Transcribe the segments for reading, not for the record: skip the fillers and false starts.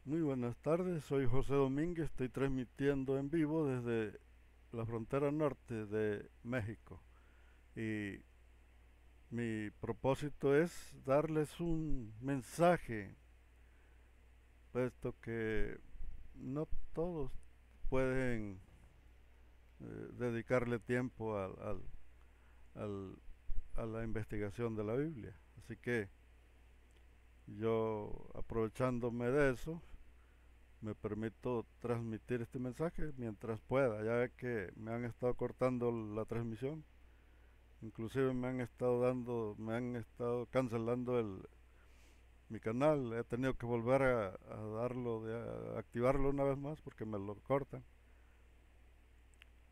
Muy buenas tardes, soy José Domínguez, estoy transmitiendo en vivo desde la frontera norte de México y mi propósito es darles un mensaje, puesto que no todos pueden dedicarle tiempo al- a la investigación de la Biblia. Así que yo, aprovechándome de eso, me permito transmitir este mensaje mientras pueda, ya que me han estado cortando la transmisión, inclusive me han estado cancelando mi canal, he tenido que volver a activarlo una vez más porque me lo cortan.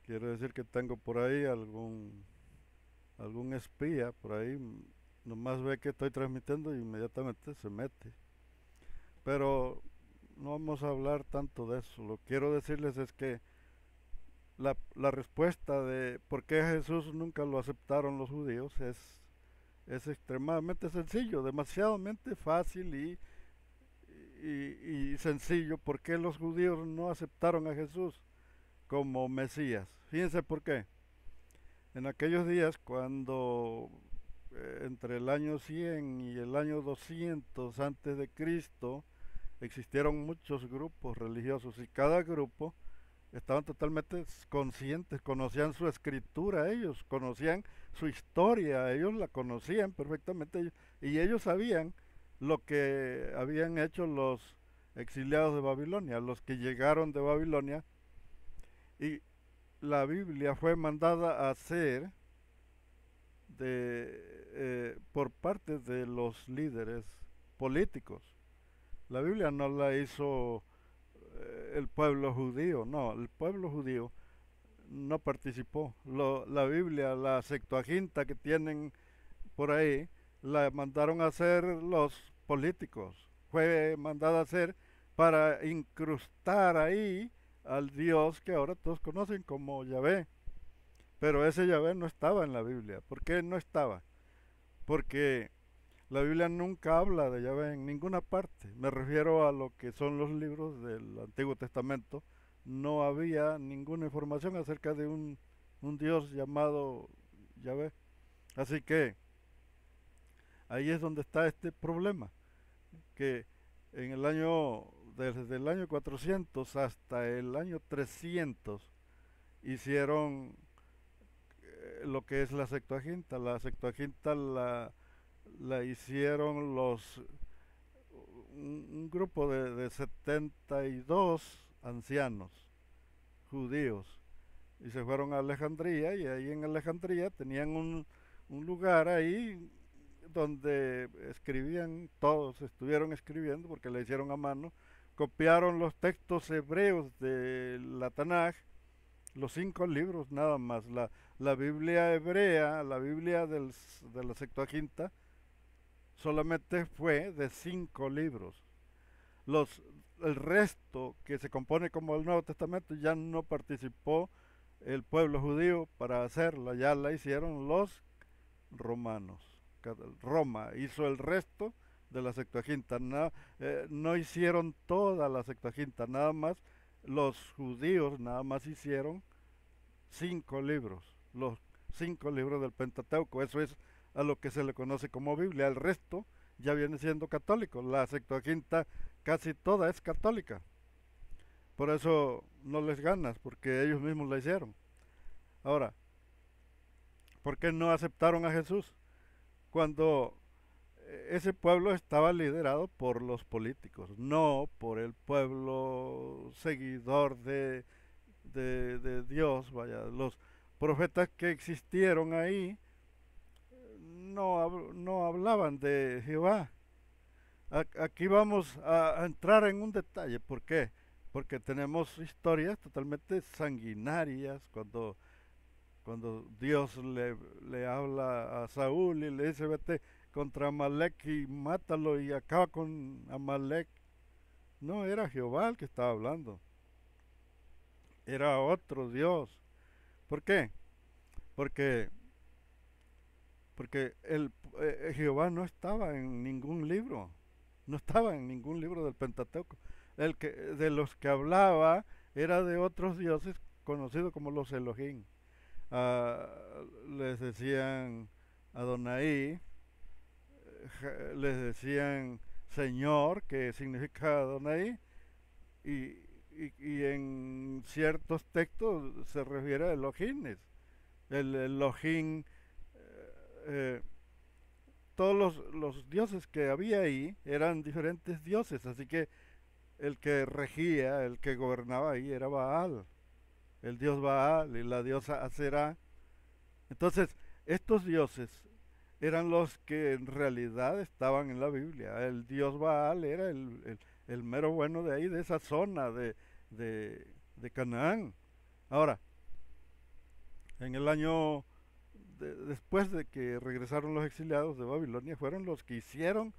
Quiere decir que tengo por ahí algún espía por ahí, nomás ve que estoy transmitiendo y inmediatamente se mete. Pero no vamos a hablar tanto de eso, lo que quiero decirles es que la respuesta de por qué Jesús nunca lo aceptaron los judíos es extremadamente sencillo, demasiadamente fácil y sencillo. ¿Por qué los judíos no aceptaron a Jesús como Mesías? Fíjense por qué. En aquellos días, cuando entre el año 100 y el año 200 antes de Cristo, existieron muchos grupos religiosos y cada grupo estaban totalmente conscientes, conocían su escritura, ellos conocían su historia, ellos la conocían perfectamente y ellos sabían lo que habían hecho los exiliados de Babilonia, los que llegaron de Babilonia, y la Biblia fue mandada a hacer por parte de los líderes políticos. La Biblia no la hizo el pueblo judío, no, el pueblo judío no participó. La Biblia, la Septuaginta que tienen por ahí, la mandaron a hacer los políticos. Fue mandada a hacer para incrustar ahí al Dios que ahora todos conocen como Yahvé. Pero ese Yahvé no estaba en la Biblia. ¿Por qué no estaba? Porque la Biblia nunca habla de Yahvé en ninguna parte. Me refiero a lo que son los libros del Antiguo Testamento. No había ninguna información acerca de un Dios llamado Yahvé. Así que ahí es donde está este problema, que desde el año 400 hasta el año 300 hicieron lo que es la Septuaginta. La Septuaginta la hicieron un grupo de 72 ancianos judíos y se fueron a Alejandría, y ahí en Alejandría tenían un lugar ahí donde escribían, todos estuvieron escribiendo porque le hicieron a mano, copiaron los textos hebreos de la Tanaj, los 5 libros nada más, la Biblia hebrea, la Biblia de la Septuaginta, solamente fue de 5 libros. Los, el resto que se compone como el Nuevo Testamento ya no participó el pueblo judío para hacerla, ya la hicieron los romanos. Roma hizo el resto de la Septuaginta, no hicieron toda la Septuaginta, nada más los judíos nada más hicieron 5 libros, los 5 libros del Pentateuco. Eso es a lo que se le conoce como Biblia. El resto ya viene siendo católico. La Septuaginta casi toda es católica. Por eso no les ganas, porque ellos mismos la hicieron. Ahora, ¿por qué no aceptaron a Jesús cuando ese pueblo estaba liderado por los políticos, no por el pueblo seguidor de Dios? Vaya, los profetas que existieron ahí no hablaban de Jehová. Aquí vamos a entrar en un detalle. ¿Por qué? Porque tenemos historias totalmente sanguinarias cuando Dios le habla a Saúl y le dice vete contra Amalek y mátalo y acaba con Amalek. No era Jehová el que estaba hablando, era otro Dios. ¿Por qué? Porque, porque Jehová no estaba en ningún libro, no estaba en ningún libro del Pentateuco. de los que hablaba era de otros dioses conocidos como los Elohim. Ah, les decían Adonai, les decían Señor, que significa Adonai, y, y en ciertos textos se refiere a Elohim. El Elohim, eh, todos los dioses que había ahí eran diferentes dioses, así que el que regía, el que gobernaba ahí era Baal, el dios Baal y la diosa Aserá. Entonces, estos dioses eran los que en realidad estaban en la Biblia. El dios Baal era el mero bueno de ahí, de esa zona de Canaán. Ahora, en el año después de que regresaron los exiliados de Babilonia, fueron los que hicieron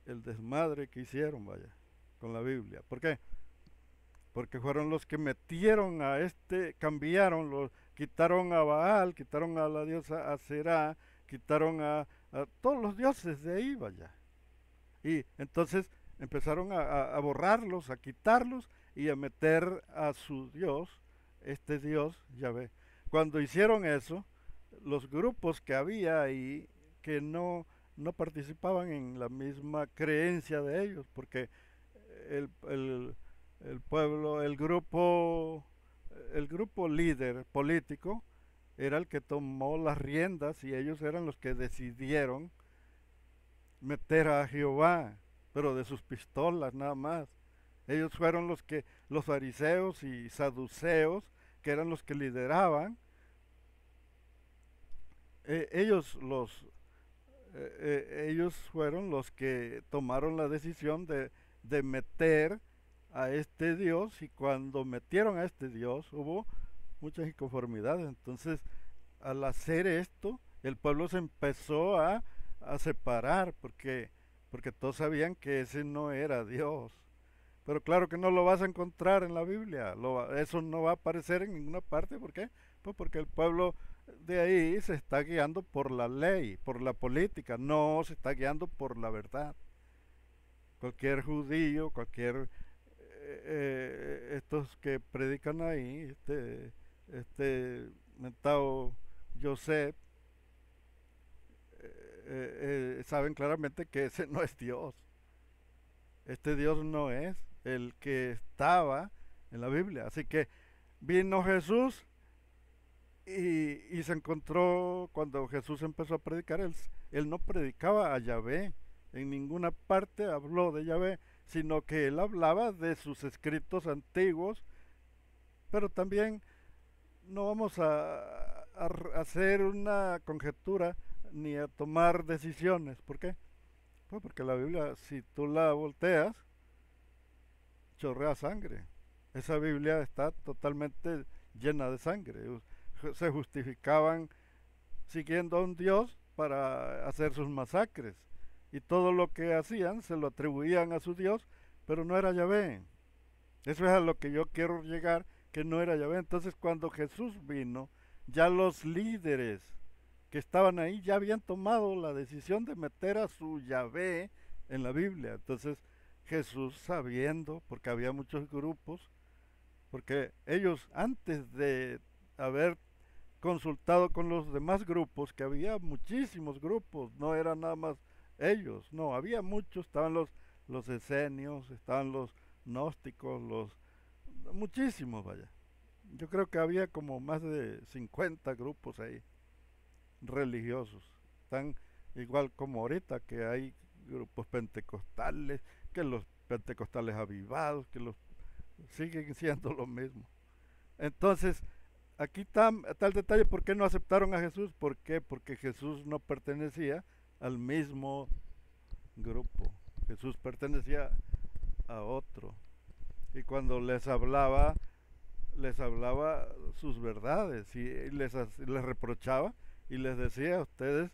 el desmadre que hicieron, vaya, con la Biblia. ¿Por qué? Porque fueron los que metieron a quitaron a Baal, quitaron a la diosa Aserá, quitaron a todos los dioses de ahí, vaya. Y entonces empezaron a borrarlos, a quitarlos y a meter a su dios, este dios Yahvé. Cuando hicieron eso, los grupos que había ahí que no participaban en la misma creencia de ellos, porque el, el, el pueblo, el grupo líder político era el que tomó las riendas y ellos eran los que decidieron meter a Jehová, pero de sus pistolas nada más. Ellos fueron los fariseos y saduceos, que eran los que lideraban. Ellos fueron los que tomaron la decisión de meter a este Dios, y cuando metieron a este Dios hubo muchas inconformidades. Entonces, al hacer esto, el pueblo se empezó a separar, porque todos sabían que ese no era Dios. Pero claro que no lo vas a encontrar en la Biblia, eso no va a aparecer en ninguna parte. ¿Por qué? Pues porque el pueblo de ahí se está guiando por la ley, por la política, no se está guiando por la verdad. Cualquier judío, estos que predican ahí, mentado Joseph, saben claramente que ese no es Dios. Este Dios no es el que estaba en la Biblia. Así que vino Jesús y se encontró, cuando Jesús empezó a predicar, él no predicaba a Yahvé, en ninguna parte habló de Yahvé, sino que él hablaba de sus escritos antiguos, pero también no vamos a hacer una conjetura ni a tomar decisiones. ¿Por qué? Pues porque la Biblia, si tú la volteas, chorrea sangre. Esa Biblia está totalmente llena de sangre. Se justificaban siguiendo a un Dios para hacer sus masacres. Y todo lo que hacían se lo atribuían a su Dios, pero no era Yahvé. Eso es a lo que yo quiero llegar, que no era Yahvé. Entonces, cuando Jesús vino, ya los líderes que estaban ahí ya habían tomado la decisión de meter a su Yahvé en la Biblia. Entonces Jesús, sabiendo, porque había muchos grupos, porque ellos, antes de haber consultado con los demás grupos, que había muchísimos grupos, no eran nada más ellos, no, había muchos, estaban los esenios, estaban los gnósticos, muchísimos, vaya. Yo creo que había como más de 50 grupos ahí religiosos, tan igual como ahorita que hay grupos pentecostales, que los pentecostales avivados, que los siguen siendo lo mismo. Entonces, aquí está el detalle: ¿por qué no aceptaron a Jesús? ¿Por qué? Porque Jesús no pertenecía al mismo grupo. Jesús pertenecía a otro. Y cuando les hablaba sus verdades, y les reprochaba y les decía: ustedes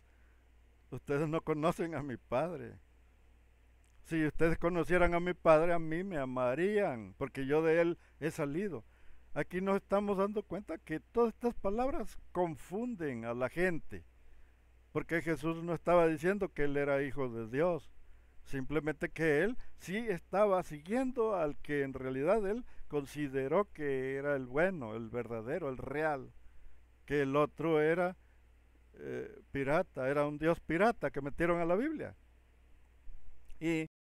no conocen a mi Padre. Si ustedes conocieran a mi Padre, a mí me amarían, porque yo de Él he salido. Aquí nos estamos dando cuenta que todas estas palabras confunden a la gente, porque Jesús no estaba diciendo que Él era hijo de Dios, simplemente que él sí estaba siguiendo al que en realidad él consideró que era el bueno, el verdadero, el real, que el otro era pirata, era un dios pirata que metieron a la Biblia. Y